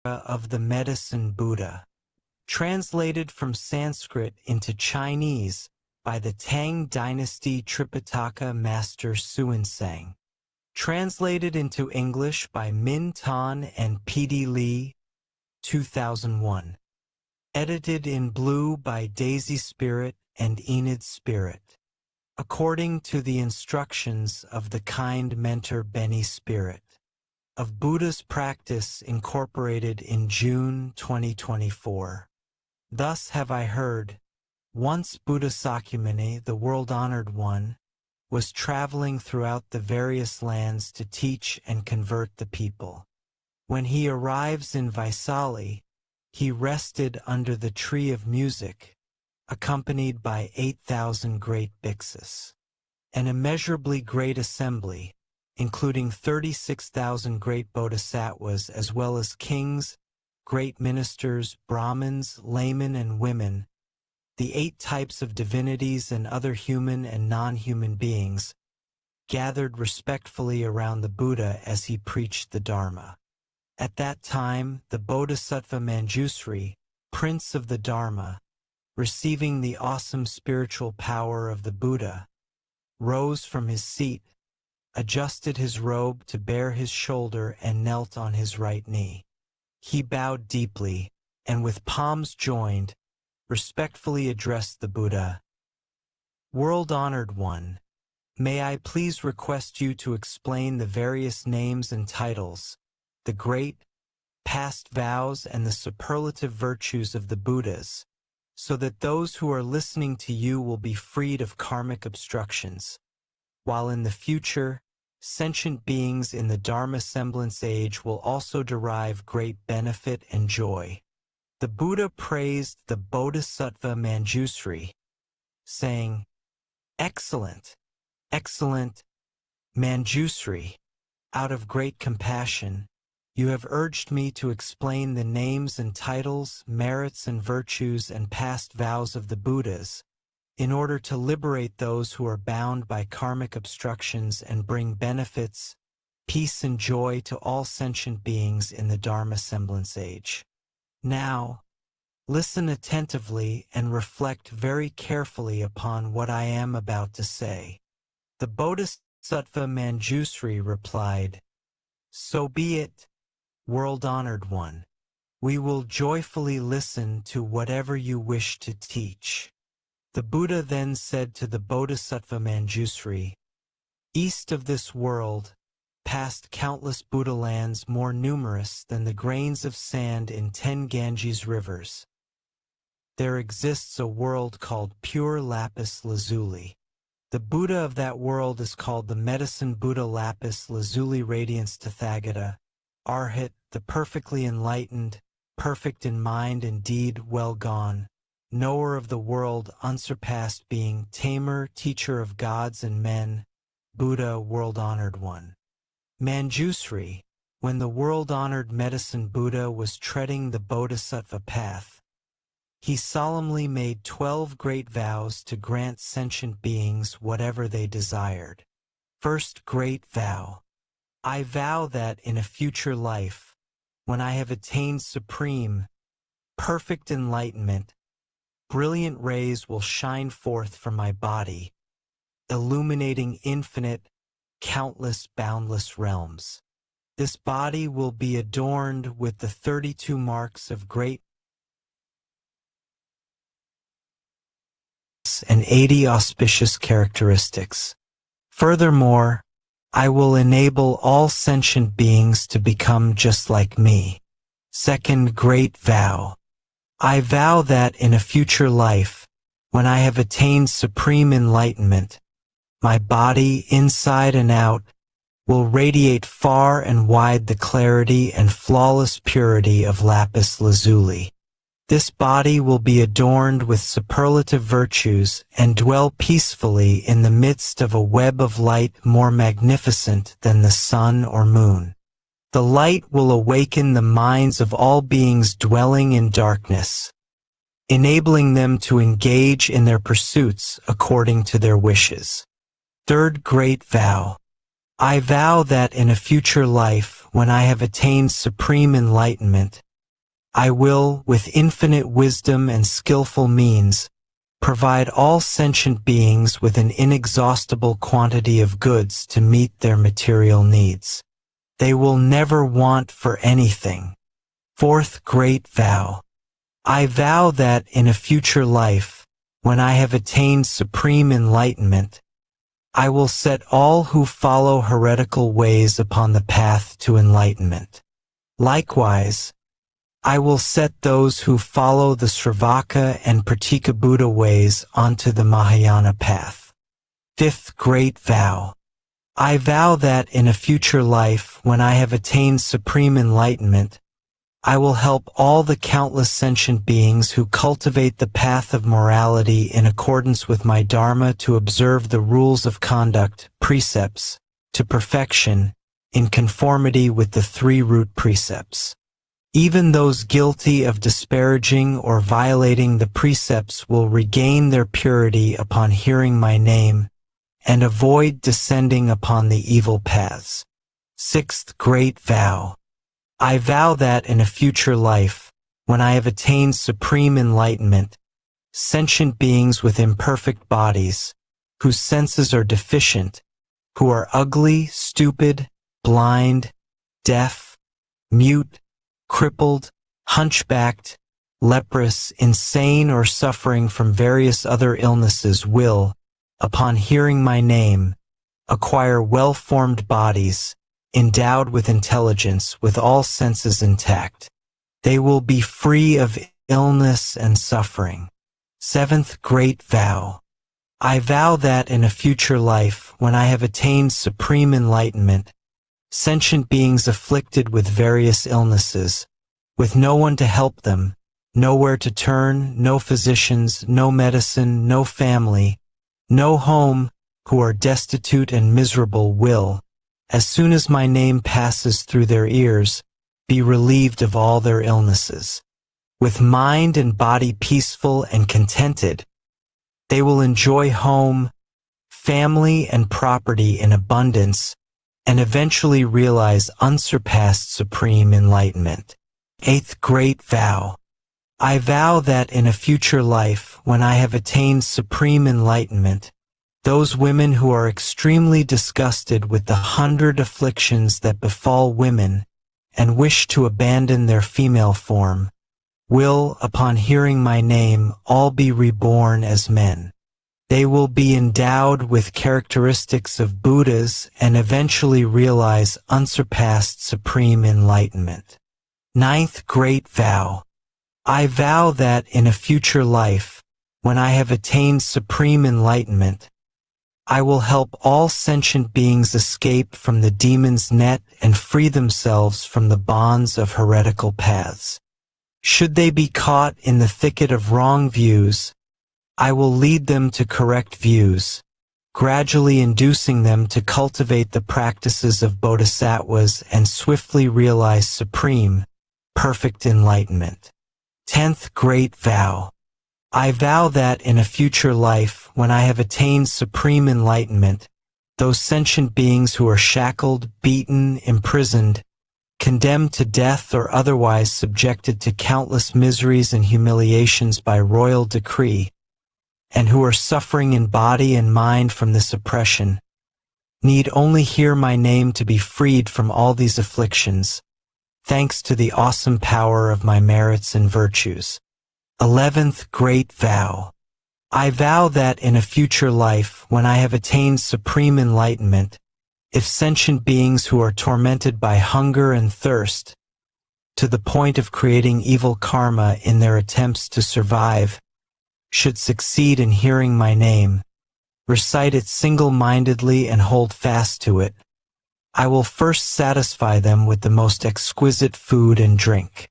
of the Medicine Buddha, translated from Sanskrit into Chinese by the Tang Dynasty Tripitaka Master Xuanzang, translated into English by Min Tan and P.D. Lee, 2001, edited in blue by Daisy Spirit and Enid Spirit, according to the instructions of the kind mentor Benny Spirit, of Buddha's Practice Incorporated in June 2024. Thus have I heard, once Buddha Sakyamuni, the world-honored one, was traveling throughout the various lands to teach and convert the people. When he arrives in Vaisali, he rested under the tree of music, accompanied by 8,000 great bhiksus. An immeasurably great assembly, including 36,000 great bodhisattvas as well as kings, great ministers, Brahmins, laymen and women, the 8 types of divinities and other human and non-human beings, gathered respectfully around the Buddha as he preached the Dharma. At that time, the Bodhisattva Manjusri, Prince of the Dharma, receiving the awesome spiritual power of the Buddha, rose from his seat, adjusted his robe to bare his shoulder and knelt on his right knee. He bowed deeply, and with palms joined, respectfully addressed the Buddha. World-honored one, may I please request you to explain the various names and titles, the great, past vows and the superlative virtues of the Buddhas, so that those who are listening to you will be freed of karmic obstructions, while in the future, sentient beings in the Dharma semblance age will also derive great benefit and joy. The Buddha praised the Bodhisattva Manjusri, saying, "Excellent, excellent Manjusri, out of great compassion, you have urged me to explain the names and titles, merits and virtues and past vows of the Buddhas, in order to liberate those who are bound by karmic obstructions and bring benefits, peace and joy to all sentient beings in the Dharma semblance age. Now, listen attentively and reflect very carefully upon what I am about to say." The Bodhisattva Manjusri replied, "So be it, world-honored one. We will joyfully listen to whatever you wish to teach." The Buddha then said to the Bodhisattva Manjusri, "East of this world, past countless Buddha lands more numerous than the grains of sand in 10 Ganges rivers, there exists a world called pure lapis lazuli. The Buddha of that world is called the Medicine Buddha Lapis Lazuli Radiance Tathagata, Arhat, the perfectly enlightened, perfect in mind and deed, well gone, knower of the world, unsurpassed being, tamer, teacher of gods and men, Buddha, world-honored one." Manjusri, when the world-honored Medicine Buddha was treading the Bodhisattva path, he solemnly made 12 great vows to grant sentient beings whatever they desired. First great vow: I vow that in a future life, when I have attained supreme, perfect enlightenment, brilliant rays will shine forth from my body, illuminating infinite, countless, boundless realms. This body will be adorned with the 32 marks of great and 80 auspicious characteristics. Furthermore, I will enable all sentient beings to become just like me. Second great vow: I vow that in a future life, when I have attained supreme enlightenment, my body, inside and out, will radiate far and wide the clarity and flawless purity of lapis lazuli. This body will be adorned with superlative virtues and dwell peacefully in the midst of a web of light more magnificent than the sun or moon. The light will awaken the minds of all beings dwelling in darkness, enabling them to engage in their pursuits according to their wishes. Third great vow: I vow that in a future life, when I have attained supreme enlightenment, I will, with infinite wisdom and skillful means, provide all sentient beings with an inexhaustible quantity of goods to meet their material needs. They will never want for anything. Fourth Great Vow. I vow that in a future life, when I have attained supreme enlightenment, I will set all who follow heretical ways upon the path to enlightenment. Likewise, I will set those who follow the Sravaka and Pratika Buddha ways onto the Mahayana path. Fifth Great Vow. I vow that in a future life, when I have attained supreme enlightenment, I will help all the countless sentient beings who cultivate the path of morality in accordance with my Dharma to observe the rules of conduct, precepts, to perfection, in conformity with the three root precepts. Even those guilty of disparaging or violating the precepts will regain their purity upon hearing my name and avoid descending upon the evil paths. Sixth Great Vow. I vow that in a future life, when I have attained supreme enlightenment, sentient beings with imperfect bodies, whose senses are deficient, who are ugly, stupid, blind, deaf, mute, crippled, hunchbacked, leprous, insane, or suffering from various other illnesses will, upon hearing my name, acquire well-formed bodies, endowed with intelligence, with all senses intact. They will be free of illness and suffering. Seventh Great Vow. I vow that in a future life, when I have attained supreme enlightenment, sentient beings afflicted with various illnesses, with no one to help them, nowhere to turn, no physicians, no medicine, no family, no home, who are destitute and miserable will, as soon as my name passes through their ears, be relieved of all their illnesses. With mind and body peaceful and contented, they will enjoy home, family, and property in abundance, and eventually realize unsurpassed supreme enlightenment. Eighth Great Vow. I vow that in a future life, when I have attained supreme enlightenment, those women who are extremely disgusted with the 100 afflictions that befall women and wish to abandon their female form, will, upon hearing my name, all be reborn as men. They will be endowed with characteristics of Buddhas and eventually realize unsurpassed supreme enlightenment. Ninth Great Vow. I vow that in a future life, when I have attained supreme enlightenment, I will help all sentient beings escape from the demon's net and free themselves from the bonds of heretical paths. Should they be caught in the thicket of wrong views, I will lead them to correct views, gradually inducing them to cultivate the practices of Bodhisattvas and swiftly realize supreme, perfect enlightenment. Tenth Great Vow. I vow that in a future life, when I have attained supreme enlightenment, those sentient beings who are shackled, beaten, imprisoned, condemned to death or otherwise subjected to countless miseries and humiliations by royal decree, and who are suffering in body and mind from this oppression, need only hear my name to be freed from all these afflictions, thanks to the awesome power of my merits and virtues. 11th Great Vow. I vow that in a future life, when I have attained supreme enlightenment, if sentient beings who are tormented by hunger and thirst, to the point of creating evil karma in their attempts to survive, should succeed in hearing my name, recite it single-mindedly and hold fast to it, I will first satisfy them with the most exquisite food and drink.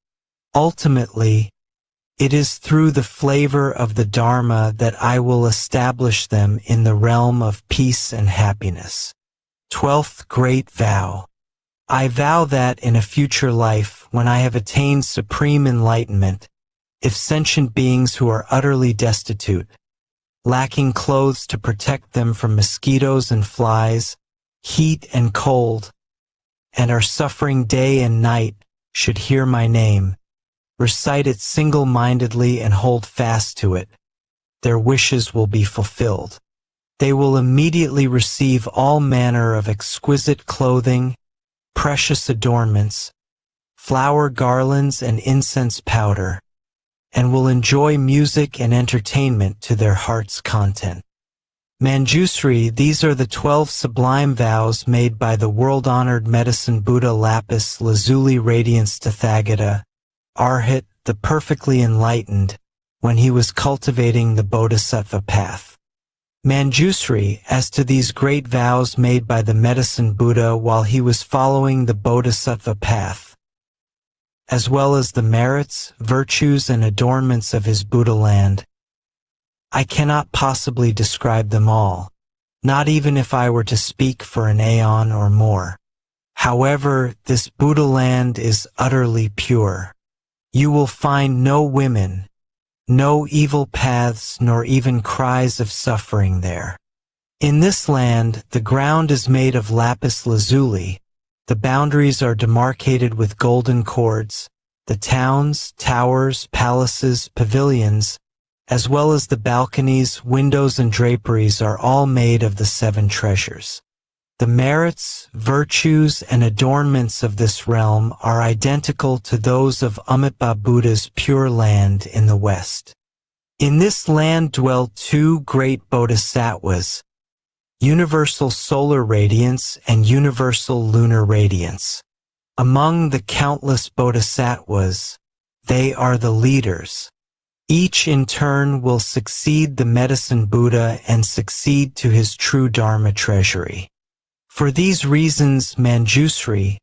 Ultimately, it is through the flavor of the Dharma that I will establish them in the realm of peace and happiness. 12th Great Vow. I vow that in a future life, when I have attained supreme enlightenment, if sentient beings who are utterly destitute, lacking clothes to protect them from mosquitoes and flies, heat and cold, and are suffering day and night, should hear my name, recite it single-mindedly and hold fast to it, their wishes will be fulfilled. They will immediately receive all manner of exquisite clothing, precious adornments, flower garlands and incense powder, and will enjoy music and entertainment to their heart's content. Manjusri, these are the 12 sublime vows made by the world-honored medicine Buddha Lapis Lazuli Radiance Tathagata, Arhat, the perfectly enlightened, when he was cultivating the Bodhisattva path. Manjusri, as to these great vows made by the medicine Buddha while he was following the Bodhisattva path, as well as the merits, virtues, and adornments of his Buddha land, I cannot possibly describe them all, not even if I were to speak for an aeon or more. However, this Buddha land is utterly pure. You will find no women, no evil paths, nor even cries of suffering there. In this land, the ground is made of lapis lazuli, the boundaries are demarcated with golden cords, the towns, towers, palaces, pavilions, as well as the balconies, windows, and draperies are all made of the 7 treasures. The merits, virtues, and adornments of this realm are identical to those of Amitabha Buddha's pure land in the West. In this land dwell 2 great Bodhisattvas, universal solar radiance and universal lunar radiance. Among the countless Bodhisattvas, they are the leaders. Each in turn will succeed the medicine Buddha and succeed to his true Dharma treasury. For these reasons, Manjusri,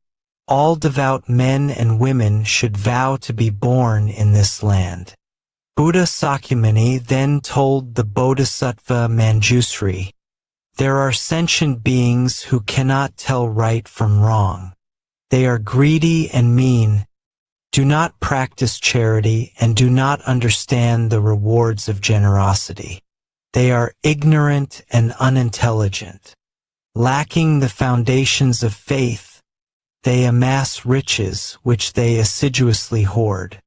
all devout men and women should vow to be born in this land. Buddha Sakyamuni then told the Bodhisattva Manjusri, there are sentient beings who cannot tell right from wrong. They are greedy and mean, do not practice charity, and do not understand the rewards of generosity. They are ignorant and unintelligent. Lacking the foundations of faith, they amass riches which they assiduously hoard.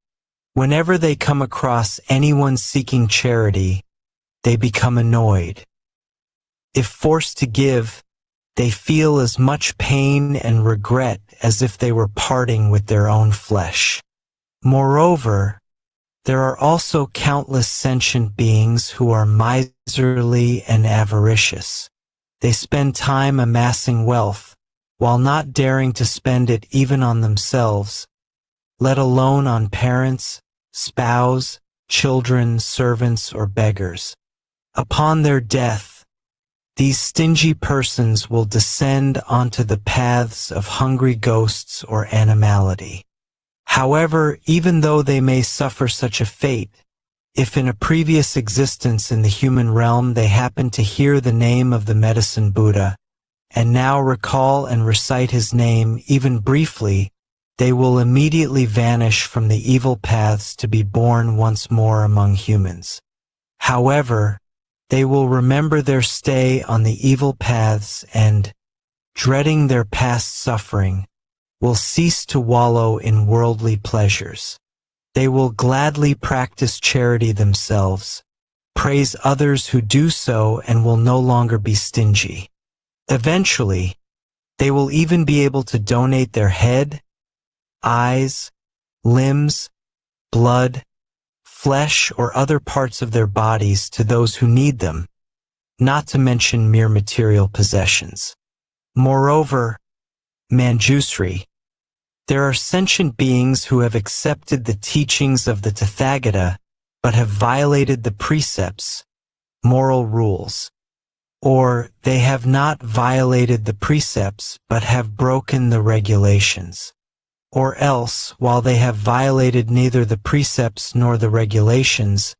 Whenever they come across anyone seeking charity, they become annoyed. If forced to give, they feel as much pain and regret as if they were parting with their own flesh. Moreover, there are also countless sentient beings who are miserly and avaricious. They spend time amassing wealth, while not daring to spend it even on themselves, let alone on parents, spouse, children, servants, or beggars. Upon their death, these stingy persons will descend onto the paths of hungry ghosts or animality. However, even though they may suffer such a fate, if in a previous existence in the human realm they happen to hear the name of the medicine Buddha, and now recall and recite his name even briefly, they will immediately vanish from the evil paths to be born once more among humans. However, they will remember their stay on the evil paths and, dreading their past suffering, will cease to wallow in worldly pleasures. They will gladly practice charity themselves, praise others who do so, and will no longer be stingy. Eventually, they will even be able to donate their head, eyes, limbs, blood, flesh, or other parts of their bodies to those who need them, not to mention mere material possessions. Moreover, Manjusri, there are sentient beings who have accepted the teachings of the Tathagata but have violated the precepts, moral rules, or they have not violated the precepts but have broken the regulations. Or else, while they have violated neither the precepts nor the regulations,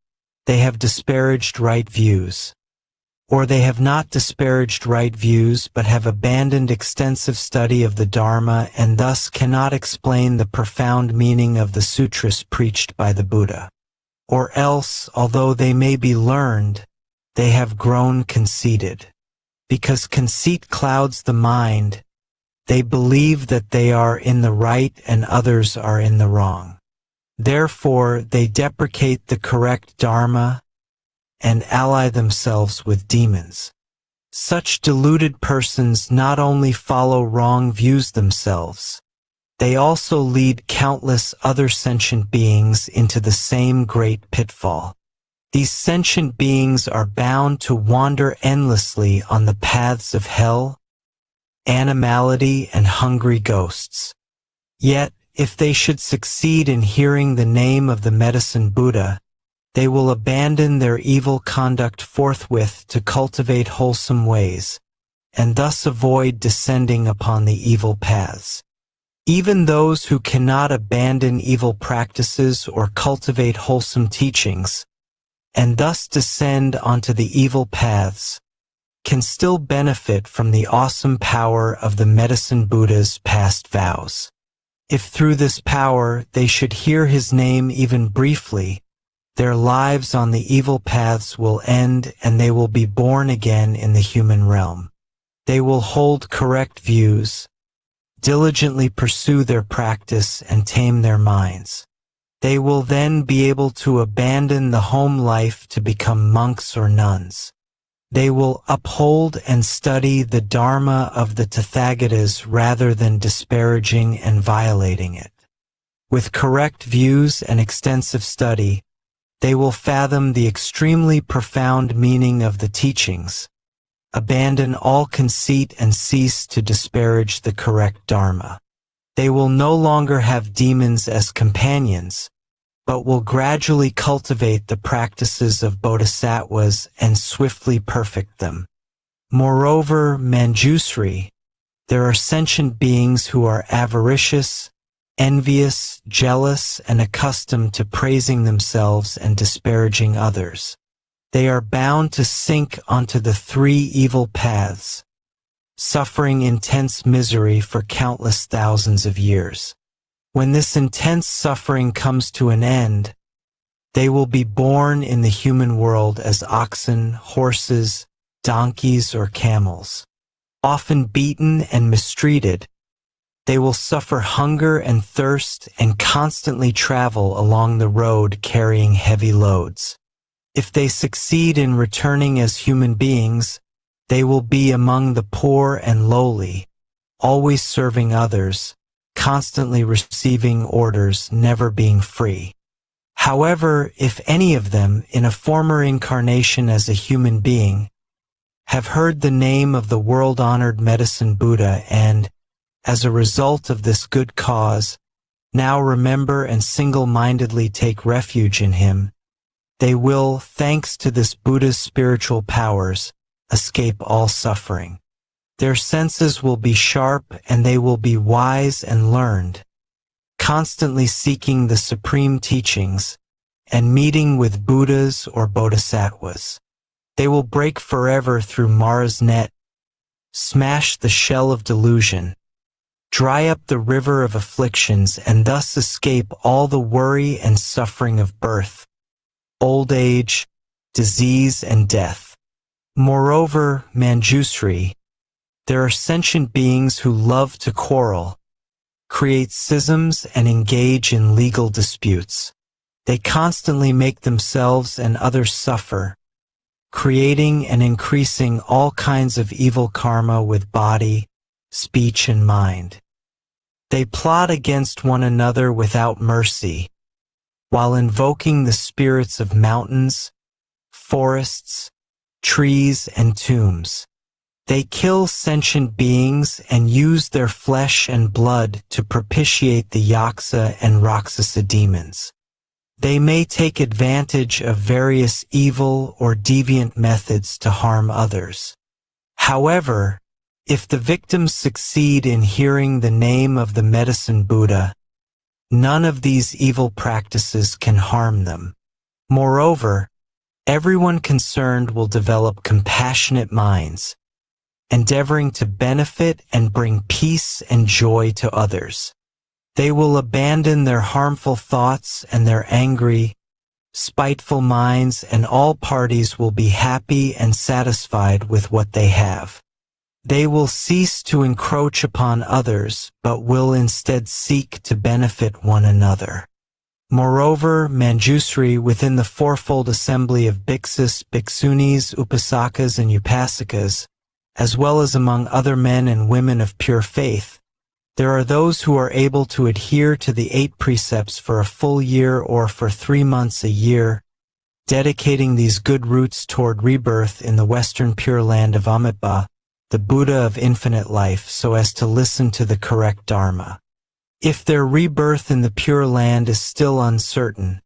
they have disparaged right views. Or they have not disparaged right views but have abandoned extensive study of the Dharma and thus cannot explain the profound meaning of the sutras preached by the Buddha. Or else, although they may be learned, they have grown conceited. Because conceit clouds the mind, they believe that they are in the right and others are in the wrong. Therefore, they deprecate the correct Dharma and ally themselves with demons. Such deluded persons not only follow wrong views themselves, they also lead countless other sentient beings into the same great pitfall. These sentient beings are bound to wander endlessly on the paths of hell, animality, and hungry ghosts. Yet, if they should succeed in hearing the name of the Medicine Buddha, they will abandon their evil conduct forthwith to cultivate wholesome ways, and thus avoid descending upon the evil paths. Even those who cannot abandon evil practices or cultivate wholesome teachings, and thus descend onto the evil paths, can still benefit from the awesome power of the Medicine Buddha's past vows. If through this power they should hear his name even briefly, their lives on the evil paths will end and they will be born again in the human realm. They will hold correct views, diligently pursue their practice, and tame their minds. They will then be able to abandon the home life to become monks or nuns. They will uphold and study the Dharma of the Tathagatas rather than disparaging and violating it. With correct views and extensive study, they will fathom the extremely profound meaning of the teachings, abandon all conceit, and cease to disparage the correct Dharma. They will no longer have demons as companions, but will gradually cultivate the practices of Bodhisattvas and swiftly perfect them. Moreover, Manjusri, there are sentient beings who are avaricious, envious, jealous, and accustomed to praising themselves and disparaging others. They are bound to sink onto the three evil paths, suffering intense misery for countless thousands of years. When this intense suffering comes to an end, they will be born in the human world as oxen, horses, donkeys, or camels. Often beaten and mistreated, they will suffer hunger and thirst and constantly travel along the road carrying heavy loads. If they succeed in returning as human beings, they will be among the poor and lowly, always serving others, constantly receiving orders, never being free. However, if any of them, in a former incarnation as a human being, have heard the name of the world-honored Medicine Buddha and, as a result of this good cause, now remember and single-mindedly take refuge in him, they will, thanks to this Buddha's spiritual powers, escape all suffering. Their senses will be sharp and they will be wise and learned, constantly seeking the supreme teachings and meeting with Buddhas or Bodhisattvas. They will break forever through Mara's net, smash the shell of delusion, dry up the river of afflictions, and thus escape all the worry and suffering of birth, old age, disease, and death. Moreover, Manjusri, there are sentient beings who love to quarrel, create schisms, and engage in legal disputes. They constantly make themselves and others suffer, creating and increasing all kinds of evil karma with body, speech, and mind. They plot against one another without mercy, while invoking the spirits of mountains, forests, trees, and tombs. They kill sentient beings and use their flesh and blood to propitiate the Yaksa and Rakshasa demons. They may take advantage of various evil or deviant methods to harm others. However, if the victims succeed in hearing the name of the Medicine Buddha, none of these evil practices can harm them. Moreover, everyone concerned will develop compassionate minds, endeavoring to benefit and bring peace and joy to others. They will abandon their harmful thoughts and their angry, spiteful minds, and all parties will be happy and satisfied with what they have. They will cease to encroach upon others, but will instead seek to benefit one another. Moreover, Manjusri within the fourfold assembly of bhiksus, bhiksunis, upasakas, and upasikas, as well as among other men and women of pure faith, there are those who are able to adhere to the 8 precepts for a full year or for 3 months a year, dedicating these good roots toward rebirth in the western pure land of Amitabha, the Buddha of infinite life, so as to listen to the correct Dharma. If their rebirth in the Pure Land is still uncertain,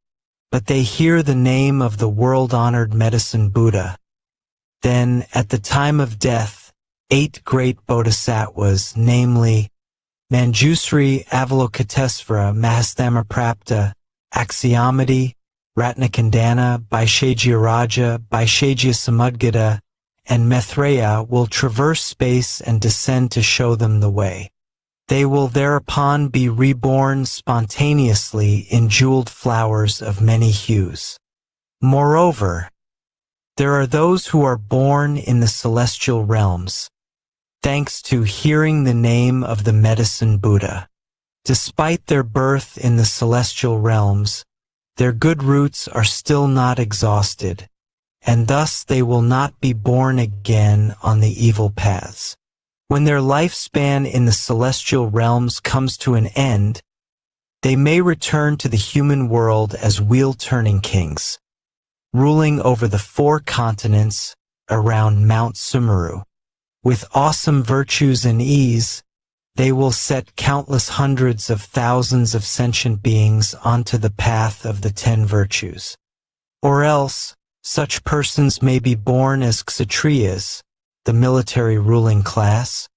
but they hear the name of the world-honored Medicine Buddha, then, at the time of death, 8 great Bodhisattvas, namely Manjusri, Avalokitesvara, Mahasthamaprapta, Axiomedes, Ratnakandana, Vaishajyaraja, Vaishajyasamudgata, and Maitreya will traverse space and descend to show them the way. They will thereupon be reborn spontaneously in jeweled flowers of many hues. Moreover, there are those who are born in the celestial realms, thanks to hearing the name of the Medicine Buddha. Despite their birth in the celestial realms, their good roots are still not exhausted, and thus they will not be born again on the evil paths. When their lifespan in the celestial realms comes to an end, they may return to the human world as wheel-turning kings, ruling over the 4 continents around Mount Sumeru. With awesome virtues and ease, they will set countless hundreds of thousands of sentient beings onto the path of the 10 virtues. Or else, such persons may be born as Kshatriyas, the military ruling class,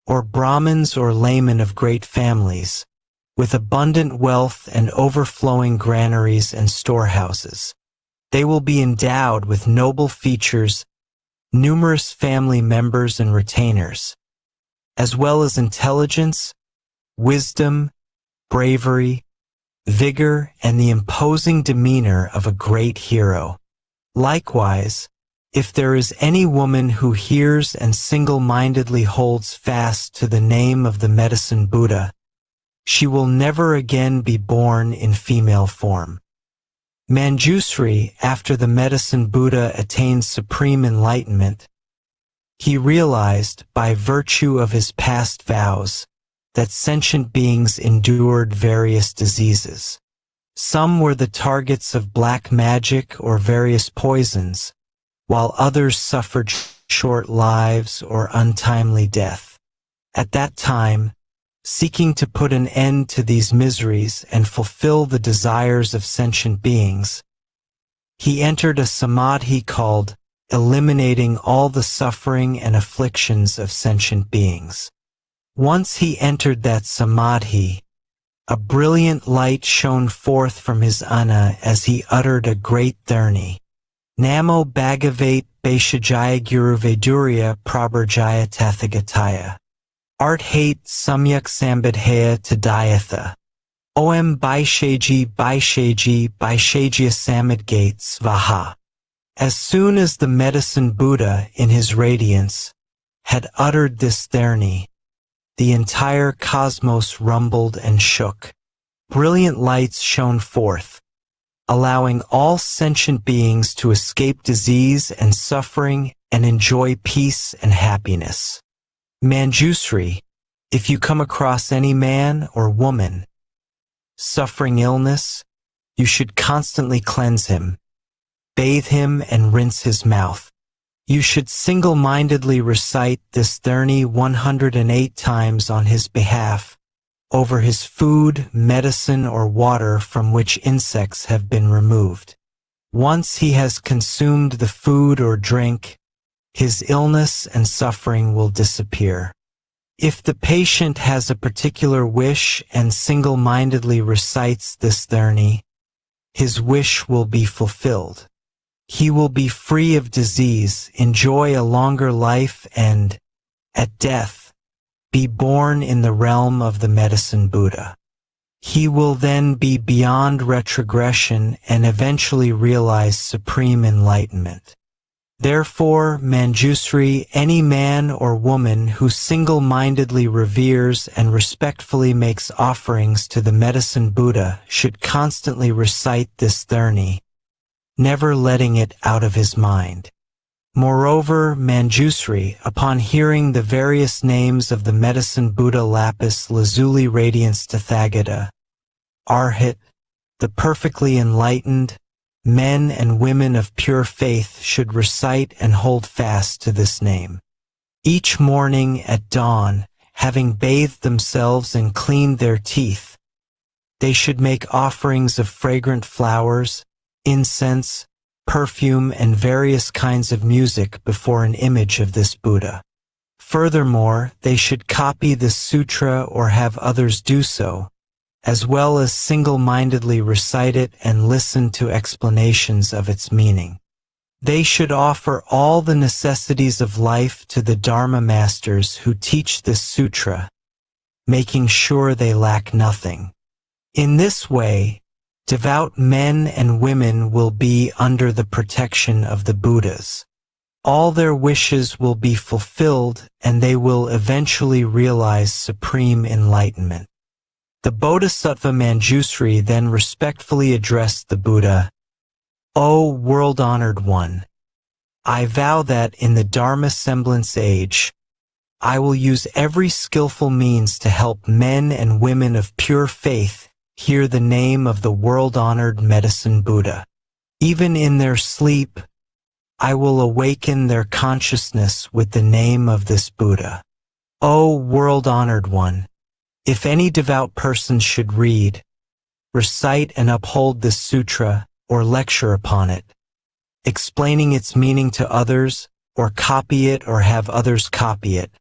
or Brahmins or laymen of great families, with abundant wealth and overflowing granaries and storehouses. They will be endowed with noble features, numerous family members and retainers, as well as intelligence, wisdom, bravery, vigor, and the imposing demeanor of a great hero. Likewise, if there is any woman who hears and single-mindedly holds fast to the name of the Medicine Buddha, she will never again be born in female form. Manjusri, after the Medicine Buddha attained Supreme Enlightenment, he realized, by virtue of his past vows, that sentient beings endured various diseases. Some were the targets of black magic or various poisons, while others suffered short lives or untimely death. At that time, seeking to put an end to these miseries and fulfill the desires of sentient beings, he entered a samadhi called eliminating all the suffering and afflictions of sentient beings. Once he entered that samadhi, a brilliant light shone forth from his ana as he uttered a great dharani. Namo Bhagavate Vaishajaya Guru Vedurya Prabharjaya Tathagataya. Art hate Samyak Sambadhaya Tadayatha. Om Vaishaji Vaishajya Samadgates Vaha. As soon as the Medicine Buddha, in his radiance, had uttered this dharani, the entire cosmos rumbled and shook. Brilliant lights shone forth, allowing all sentient beings to escape disease and suffering and enjoy peace and happiness. Manjusri, if you come across any man or woman suffering illness, you should constantly cleanse him, bathe him, and rinse his mouth. You should single-mindedly recite this dharani 108 times on his behalf, over his food, medicine, or water from which insects have been removed. Once he has consumed the food or drink, his illness and suffering will disappear. If the patient has a particular wish and single-mindedly recites this dharani, his wish will be fulfilled. He will be free of disease, enjoy a longer life, and, at death, be born in the realm of the Medicine Buddha. He will then be beyond retrogression and eventually realize supreme enlightenment. Therefore, Manjusri, any man or woman who single-mindedly reveres and respectfully makes offerings to the Medicine Buddha should constantly recite this therni, never letting it out of his mind. Moreover, Manjusri, upon hearing the various names of the Medicine Buddha lapis lazuli radiance Tathagata, Arhat, the perfectly enlightened, men and women of pure faith should recite and hold fast to this name. Each morning at dawn, having bathed themselves and cleaned their teeth, they should make offerings of fragrant flowers, incense, perfume, and various kinds of music before an image of this Buddha. Furthermore, they should copy this sutra or have others do so, as well as single-mindedly recite it and listen to explanations of its meaning. They should offer all the necessities of life to the Dharma masters who teach this sutra, making sure they lack nothing. In this way, devout men and women will be under the protection of the Buddhas. All their wishes will be fulfilled and they will eventually realize supreme enlightenment. The Bodhisattva Manjusri then respectfully addressed the Buddha, O world-honored one, I vow that in the Dharma semblance age, I will use every skillful means to help men and women of pure faith hear the name of the world-honored Medicine Buddha. Even in their sleep, I will awaken their consciousness with the name of this Buddha. O world-honored one, if any devout person should read, recite and uphold this sutra or lecture upon it, explaining its meaning to others, or copy it or have others copy it,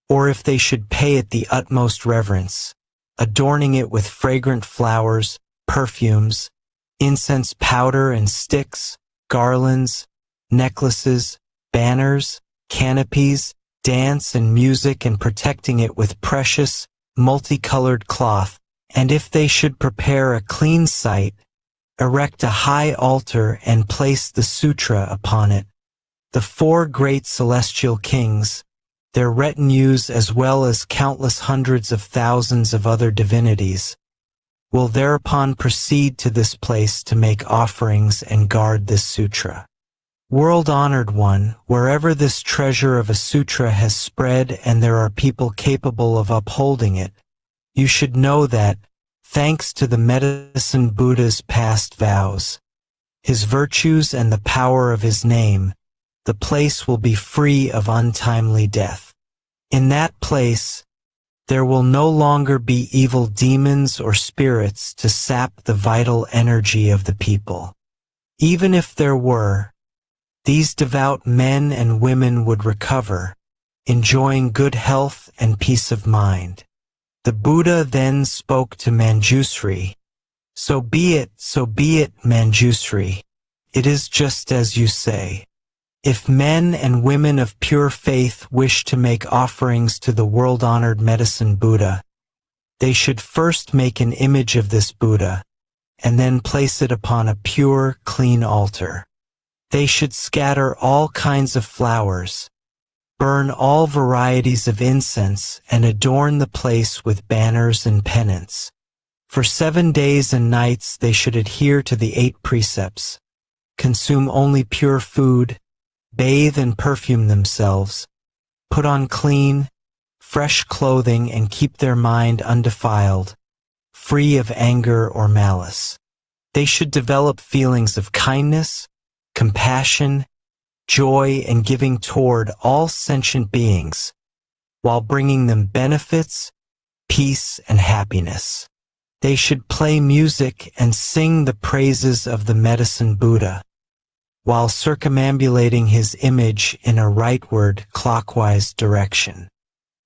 or if they should pay it the utmost reverence, adorning it with fragrant flowers, perfumes, incense powder and sticks, garlands, necklaces, banners, canopies, dance and music, and protecting it with precious, multicolored cloth, and if they should prepare a clean site, erect a high altar and place the sutra upon it, the four great celestial kings, their retinues as well as countless hundreds of thousands of other divinities, will thereupon proceed to this place to make offerings and guard this sutra. World-honored one, wherever this treasure of a sutra has spread and there are people capable of upholding it, you should know that, thanks to the Medicine Buddha's past vows, his virtues and the power of his name, the place will be free of untimely death. In that place, there will no longer be evil demons or spirits to sap the vital energy of the people. Even if there were, these devout men and women would recover, enjoying good health and peace of mind. The Buddha then spoke to Manjusri, So be it, Manjusri. It is just as you say. If men and women of pure faith wish to make offerings to the world-honored Medicine Buddha, they should first make an image of this Buddha, and then place it upon a pure, clean altar. They should scatter all kinds of flowers, burn all varieties of incense, and adorn the place with banners and pennants. For 7 days and nights they should adhere to the 8 precepts, consume only pure food, bathe and perfume themselves, put on clean, fresh clothing, and keep their mind undefiled, free of anger or malice. They should develop feelings of kindness, compassion, joy, and giving toward all sentient beings, while bringing them benefits, peace, and happiness. They should play music and sing the praises of the Medicine Buddha, while circumambulating his image in a rightward, clockwise direction.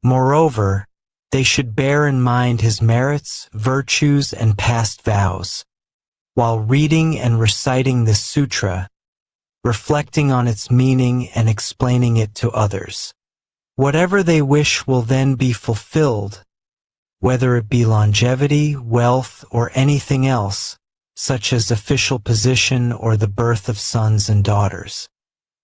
Moreover, they should bear in mind his merits, virtues, and past vows, while reading and reciting this sutra, reflecting on its meaning and explaining it to others. Whatever they wish will then be fulfilled, whether it be longevity, wealth, or anything else, such as official position or the birth of sons and daughters.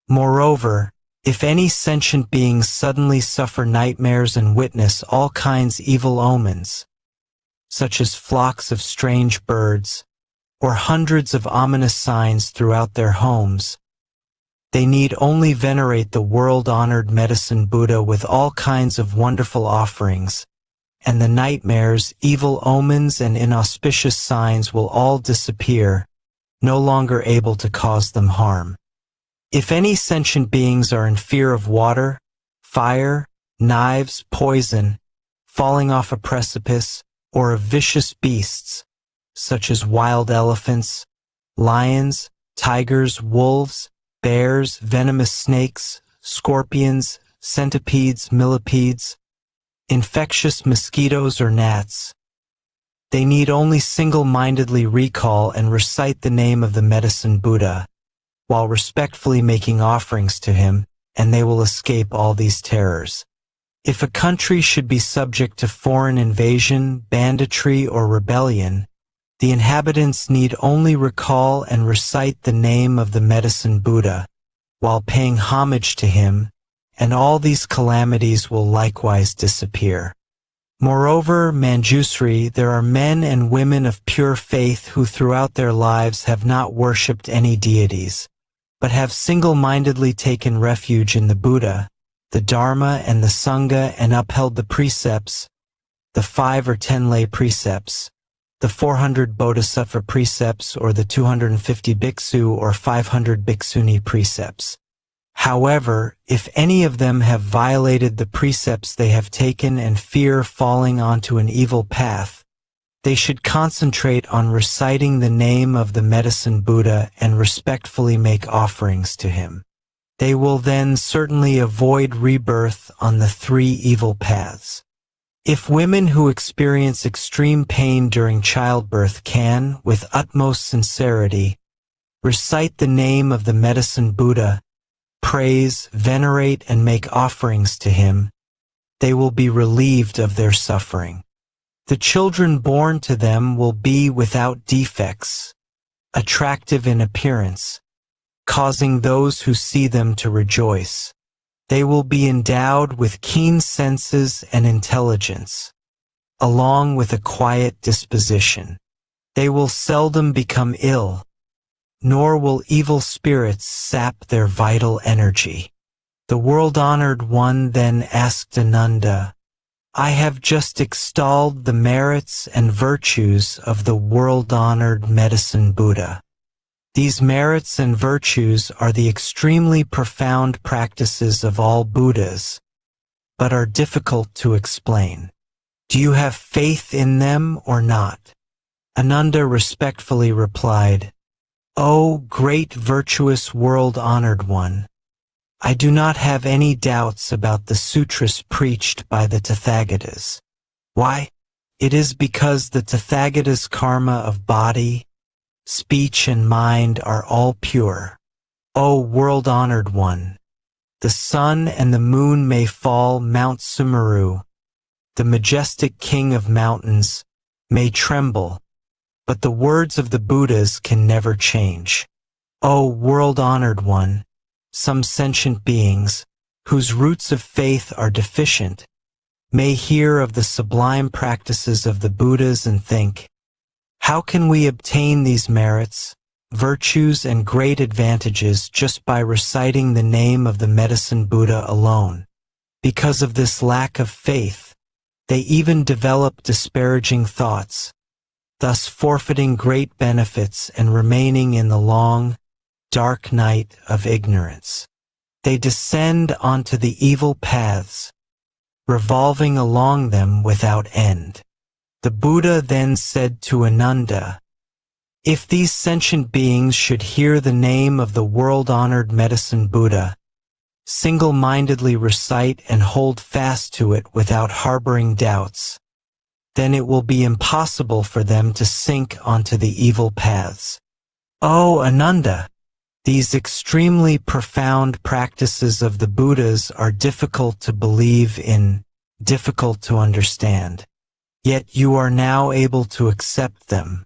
Moreover, if any sentient beings suddenly suffer nightmares and witness all kinds evil omens, such as flocks of strange birds, or hundreds of ominous signs throughout their homes, they need only venerate the world-honored Medicine Buddha with all kinds of wonderful offerings, and the nightmares, evil omens, and inauspicious signs will all disappear, no longer able to cause them harm. If any sentient beings are in fear of water, fire, knives, poison, falling off a precipice, or of vicious beasts, such as wild elephants, lions, tigers, wolves, bears, venomous snakes, scorpions, centipedes, millipedes, infectious mosquitoes or gnats, they need only single-mindedly recall and recite the name of the Medicine Buddha, while respectfully making offerings to him, and they will escape all these terrors. If a country should be subject to foreign invasion, banditry, or rebellion, the inhabitants need only recall and recite the name of the Medicine Buddha, while paying homage to him, and all these calamities will likewise disappear. Moreover, Manjusri, there are men and women of pure faith who throughout their lives have not worshipped any deities, but have single-mindedly taken refuge in the Buddha, the Dharma, and the Sangha, and upheld the precepts, the 5 or 10 lay precepts, the 400 Bodhisattva precepts, or the 250 bhiksu or 500 bhikshuni precepts. However, if any of them have violated the precepts they have taken and fear falling onto an evil path, they should concentrate on reciting the name of the Medicine Buddha and respectfully make offerings to him. They will then certainly avoid rebirth on the 3 evil paths. If women who experience extreme pain during childbirth can, with utmost sincerity, recite the name of the Medicine Buddha, praise, venerate, and make offerings to him, they will be relieved of their suffering. The children born to them will be without defects, attractive in appearance, causing those who see them to rejoice. They will be endowed with keen senses and intelligence, along with a quiet disposition. They will seldom become ill, nor will evil spirits sap their vital energy. The world-honored one then asked Ananda, I have just extolled the merits and virtues of the world-honored Medicine Buddha. These merits and virtues are the extremely profound practices of all Buddhas, but are difficult to explain. Do you have faith in them or not? Ananda respectfully replied, O great virtuous world-honored one, I do not have any doubts about the sutras preached by the Tathagatas. Why? It is because the Tathagatas' karma of body, speech, and mind are all pure. O world-honored one, the sun and the moon may fall, Mount Sumeru, the majestic king of mountains, may tremble, but the words of the Buddhas can never change. O world-honored one, some sentient beings, whose roots of faith are deficient, may hear of the sublime practices of the Buddhas and think, how can we obtain these merits, virtues, and great advantages just by reciting the name of the Medicine Buddha alone? Because of this lack of faith, they even develop disparaging thoughts, thus forfeiting great benefits and remaining in the long, dark night of ignorance. They descend onto the evil paths, revolving along them without end. The Buddha then said to Ananda, if these sentient beings should hear the name of the world-honored Medicine Buddha, single-mindedly recite and hold fast to it without harboring doubts, then it will be impossible for them to sink onto the evil paths. O Ananda, these extremely profound practices of the Buddhas are difficult to believe in, difficult to understand. Yet you are now able to accept them.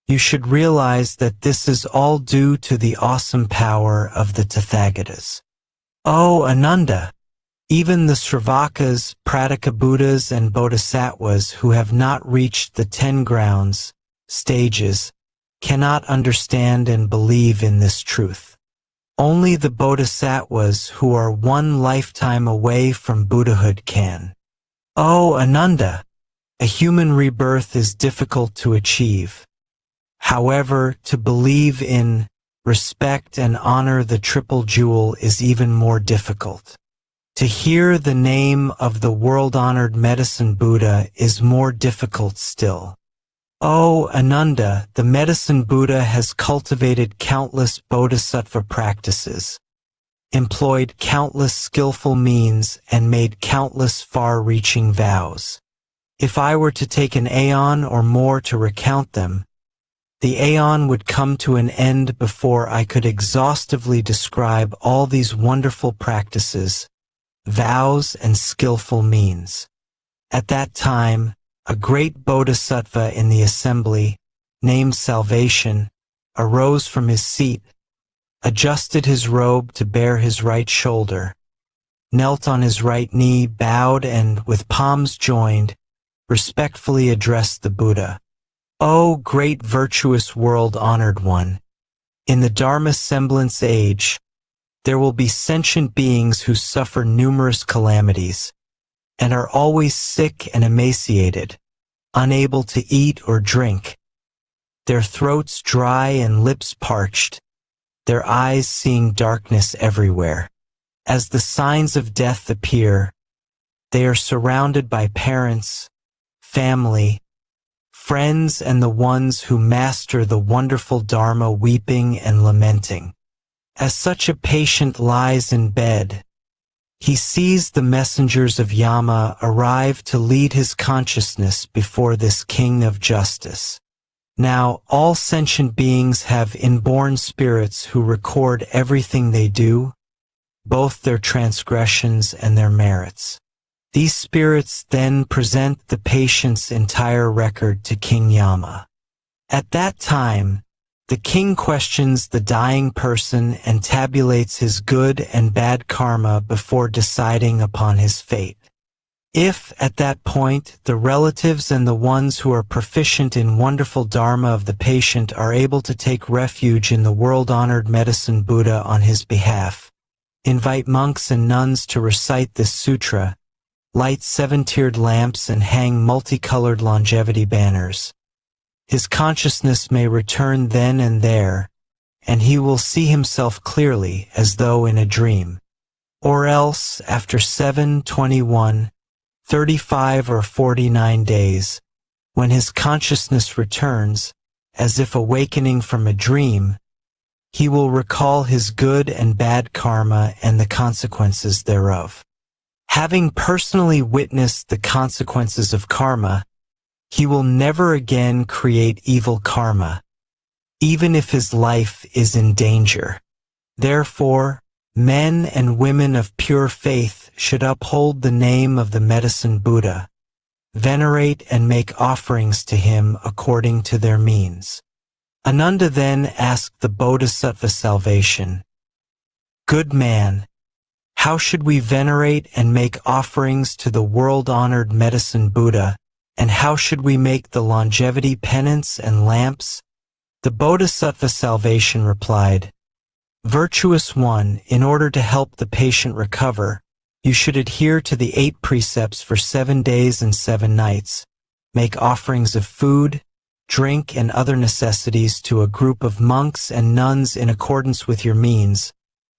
You should realize that this is all due to the awesome power of the Tathagatas. O Ananda! Even the Sravakas, Prataka Buddhas, and Bodhisattvas who have not reached the 10 grounds, stages, cannot understand and believe in this truth. Only the Bodhisattvas who are one lifetime away from Buddhahood can. O Ananda! A human rebirth is difficult to achieve. However, to believe in, respect, and honor the Triple Jewel is even more difficult. To hear the name of the world-honored Medicine Buddha is more difficult still. O Ananda, the Medicine Buddha has cultivated countless bodhisattva practices, employed countless skillful means, and made countless far-reaching vows. If I were to take an aeon or more to recount them, the aeon would come to an end before I could exhaustively describe all these wonderful practices, vows, and skillful means. At that time, a great bodhisattva in the assembly, named Salvation, arose from his seat, adjusted his robe to bare his right shoulder, knelt on his right knee, bowed, and, with palms joined, respectfully addressed the Buddha. O great virtuous world-honored one! In the Dharma semblance age, there will be sentient beings who suffer numerous calamities, and are always sick and emaciated, unable to eat or drink, their throats dry and lips parched, their eyes seeing darkness everywhere. As the signs of death appear, they are surrounded by parents, family, friends, and the ones who master the wonderful Dharma weeping and lamenting. As such a patient lies in bed, he sees the messengers of Yama arrive to lead his consciousness before this king of justice. Now, all sentient beings have inborn spirits who record everything they do, both their transgressions and their merits. These spirits then present the patient's entire record to King Yama. At that time, the king questions the dying person and tabulates his good and bad karma before deciding upon his fate. If, at that point, the relatives and the ones who are proficient in wonderful dharma of the patient are able to take refuge in the world-honored Medicine Buddha on his behalf, invite monks and nuns to recite this sutra, light 7-tiered lamps, and hang multicolored longevity banners, his consciousness may return then and there, and he will see himself clearly as though in a dream. Or else, after 7, 21, 35, or 49 days, when his consciousness returns, as if awakening from a dream, he will recall his good and bad karma and the consequences thereof. Having personally witnessed the consequences of karma, he will never again create evil karma, even if his life is in danger. Therefore, men and women of pure faith should uphold the name of the Medicine Buddha, venerate and make offerings to him according to their means. Ananda then asked the Bodhisattva Salvation, "Good man, how should we venerate and make offerings to the world-honored Medicine Buddha, and how should we make the longevity penance and lamps?" The Bodhisattva Salvation replied, "Virtuous one, in order to help the patient recover, you should adhere to the 8 precepts for 7 days and 7 nights, make offerings of food, drink, and other necessities to a group of monks and nuns in accordance with your means,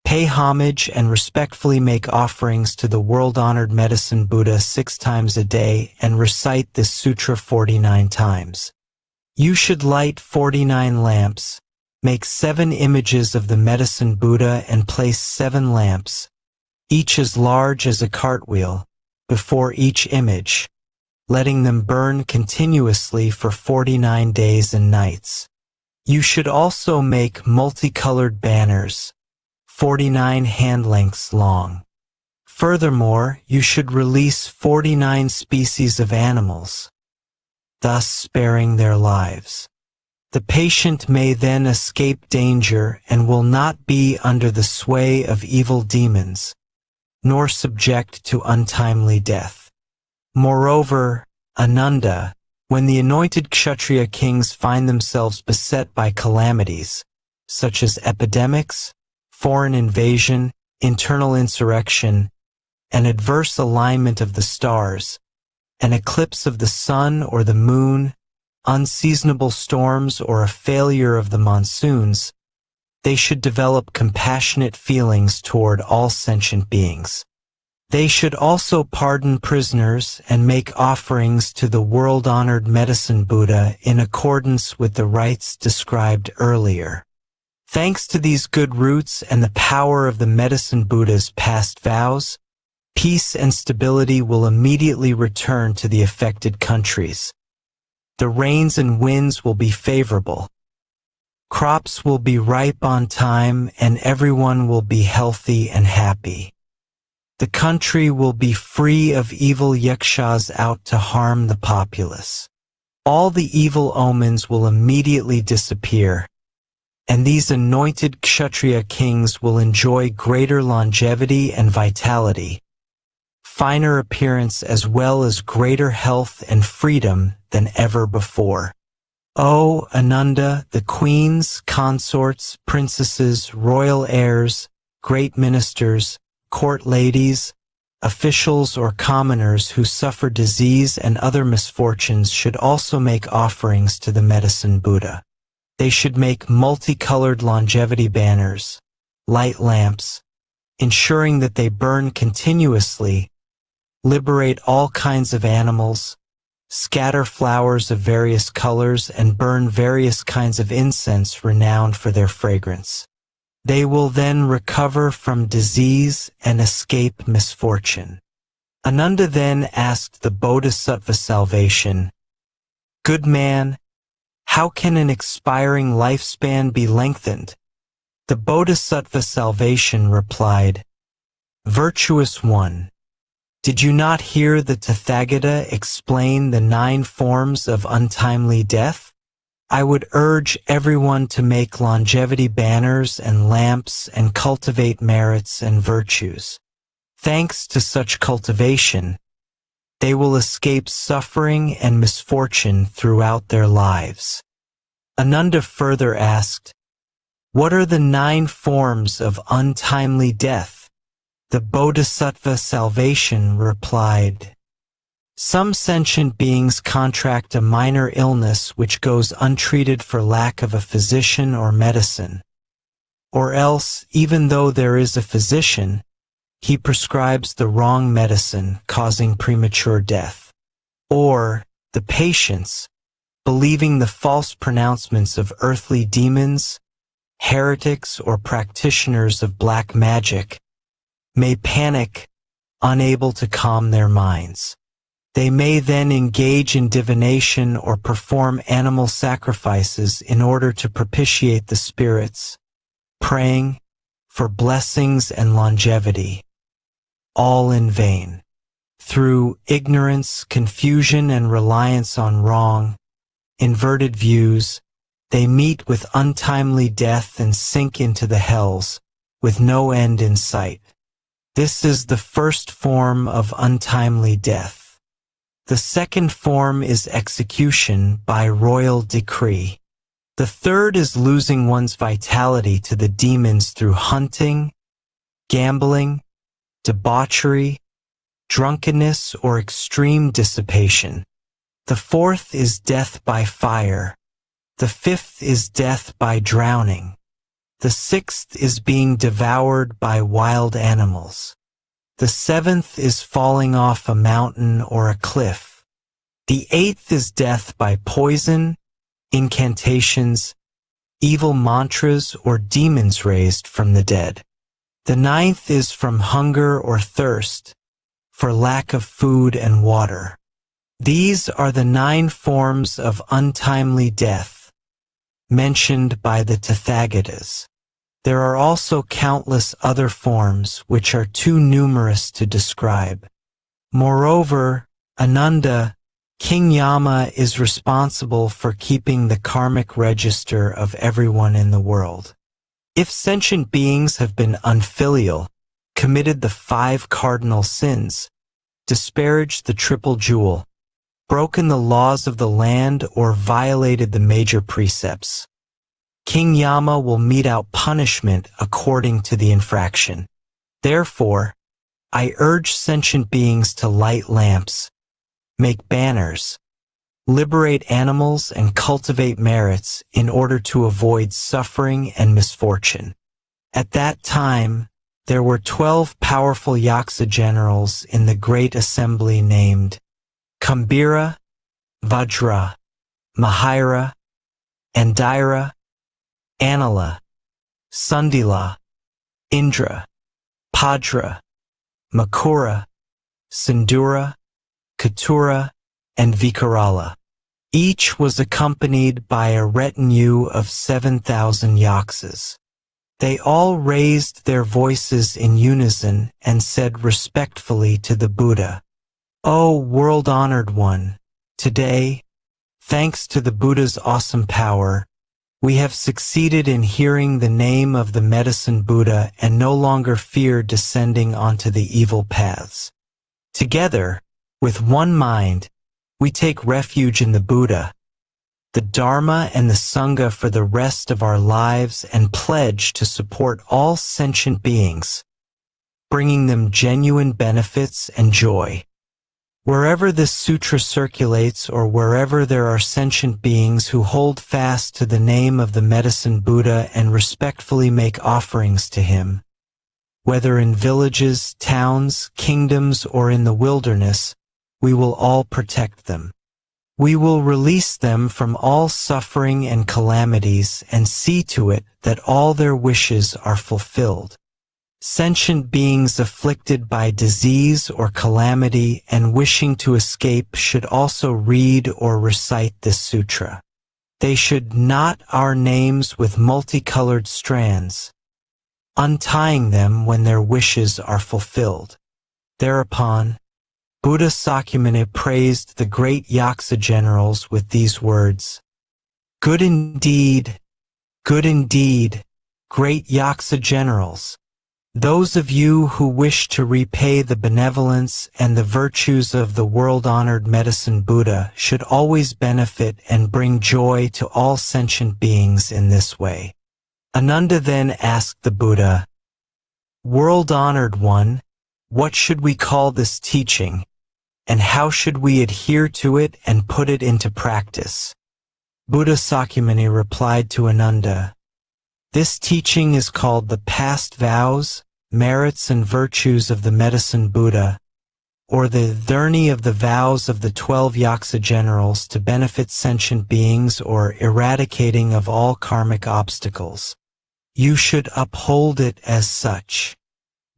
pay homage and respectfully make offerings to the world-honored Medicine Buddha 6 times a day and recite this sutra 49 times. You should light 49 lamps, make 7 images of the Medicine Buddha and place 7 lamps, each as large as a cartwheel, before each image, letting them burn continuously for 49 days and nights. You should also make multicolored banners, 49 hand lengths long. Furthermore, you should release 49 species of animals, thus sparing their lives. The patient may then escape danger and will not be under the sway of evil demons, nor subject to untimely death. Moreover, Ananda, when the anointed Kshatriya kings find themselves beset by calamities, such as epidemics, foreign invasion, internal insurrection, an adverse alignment of the stars, an eclipse of the sun or the moon, unseasonable storms, or a failure of the monsoons, they should develop compassionate feelings toward all sentient beings. They should also pardon prisoners and make offerings to the world-honored Medicine Buddha in accordance with the rites described earlier. Thanks to these good roots and the power of the Medicine Buddha's past vows, peace and stability will immediately return to the affected countries. The rains and winds will be favorable. Crops will be ripe on time and everyone will be healthy and happy. The country will be free of evil yakshas out to harm the populace. All the evil omens will immediately disappear, and these anointed Kshatriya kings will enjoy greater longevity and vitality, finer appearance as well as greater health and freedom than ever before. O Ananda, the queens, consorts, princesses, royal heirs, great ministers, court ladies, officials or commoners who suffer disease and other misfortunes should also make offerings to the Medicine Buddha. They should make multicolored longevity banners, light lamps, ensuring that they burn continuously, liberate all kinds of animals, scatter flowers of various colors, and burn various kinds of incense renowned for their fragrance. They will then recover from disease and escape misfortune. Ananda then asked the Bodhisattva salvation, "Good man, how can an expiring lifespan be lengthened?" The Bodhisattva salvation replied, "Virtuous one, did you not hear the Tathagata explain the 9 forms of untimely death? I would urge everyone to make longevity banners and lamps and cultivate merits and virtues. Thanks to such cultivation, they will escape suffering and misfortune throughout their lives." Ananda further asked, "What are the 9 forms of untimely death?" The Bodhisattva salvation replied, "Some sentient beings contract a minor illness which goes untreated for lack of a physician or medicine. Or else, even though there is a physician, he prescribes the wrong medicine, causing premature death. Or, the patients, believing the false pronouncements of earthly demons, heretics, or practitioners of black magic, may panic, unable to calm their minds. They may then engage in divination or perform animal sacrifices in order to propitiate the spirits, praying for blessings and longevity, all in vain. Through ignorance, confusion, and reliance on wrong, inverted views, they meet with untimely death and sink into the hells, with no end in sight. This is the first form of untimely death. The second form is execution by royal decree. The third is losing one's vitality to the demons through hunting, gambling, debauchery, drunkenness, or extreme dissipation. The fourth is death by fire. The fifth is death by drowning. The sixth is being devoured by wild animals. The seventh is falling off a mountain or a cliff. The eighth is death by poison, incantations, evil mantras, or demons raised from the dead. The ninth is from hunger or thirst, for lack of food and water. These are the 9 forms of untimely death mentioned by the Tathagatas. There are also countless other forms which are too numerous to describe. Moreover, Ananda, King Yama is responsible for keeping the karmic register of everyone in the world. If sentient beings have been unfilial, committed the 5 cardinal sins, disparaged the triple jewel, broken the laws of the land, or violated the major precepts, King Yama will mete out punishment according to the infraction. Therefore, I urge sentient beings to light lamps, make banners, liberate animals, and cultivate merits in order to avoid suffering and misfortune. At that time, there were 12 powerful Yaksa generals in the great assembly named Kambira, Vajra, Mahira, Andira, Anila, Sundila, Indra, Padra, Makura, Sindura, Katura, and Vikarala. Each was accompanied by a retinue of 7,000 yaksas. They all raised their voices in unison and said respectfully to the Buddha, "O world-honored one, today, thanks to the Buddha's awesome power, we have succeeded in hearing the name of the Medicine Buddha and no longer fear descending onto the evil paths. Together, with one mind, we take refuge in the Buddha, the Dharma, and the Sangha for the rest of our lives and pledge to support all sentient beings, bringing them genuine benefits and joy. Wherever this sutra circulates or wherever there are sentient beings who hold fast to the name of the Medicine Buddha and respectfully make offerings to him, whether in villages, towns, kingdoms, or in the wilderness, we will all protect them. We will release them from all suffering and calamities and see to it that all their wishes are fulfilled. Sentient beings afflicted by disease or calamity and wishing to escape should also read or recite this sutra. They should knot our names with multicolored strands, untying them when their wishes are fulfilled." Thereupon, Buddha Sakyamuni praised the great Yaksa generals with these words, good indeed, great Yaksa generals. Those of you who wish to repay the benevolence and the virtues of the world-honored Medicine Buddha should always benefit and bring joy to all sentient beings in this way." Ananda then asked the Buddha, "World-honored one, what should we call this teaching, and how should we adhere to it and put it into practice?" Buddha Sakyamuni replied to Ananda, "This teaching is called the past vows, merits, and virtues of the Medicine Buddha, or the journey of the vows of the 12 Yaksa generals to benefit sentient beings or eradicating of all karmic obstacles. You should uphold it as such."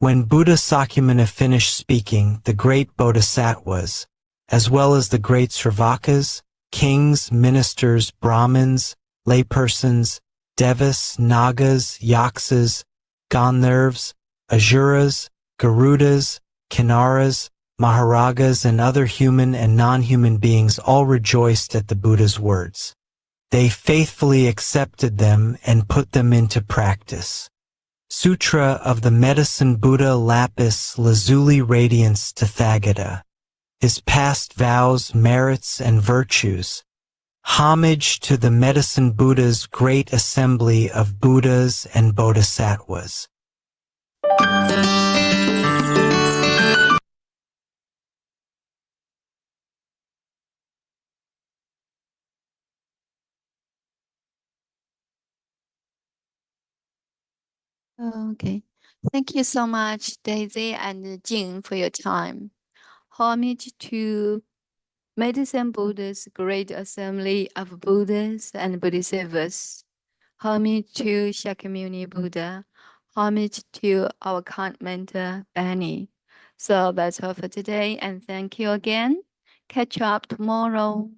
When Buddha Sakyamuni finished speaking, the great Bodhisattvas, as well as the great Sravakas, kings, ministers, Brahmins, laypersons, Devas, Nagas, Yaksas, Gandharvas, Asuras, Garudas, Kinnaras, Maharagas, and other human and non-human beings all rejoiced at the Buddha's words. They faithfully accepted them and put them into practice. Sutra of the Medicine Buddha Lapis Lazuli Radiance Tathagata. His past vows, merits, and virtues. Homage to the Medicine Buddha's great assembly of Buddhas and Bodhisattvas. Okay. Thank you so much, Daisy and Jing, for your time. Homage to Medicine Buddha's great assembly of Buddhas and Bodhisattvas. Homage to Shakyamuni Buddha. Homage to our current mentor, Benny. So that's all for today, and thank you again. Catch up tomorrow.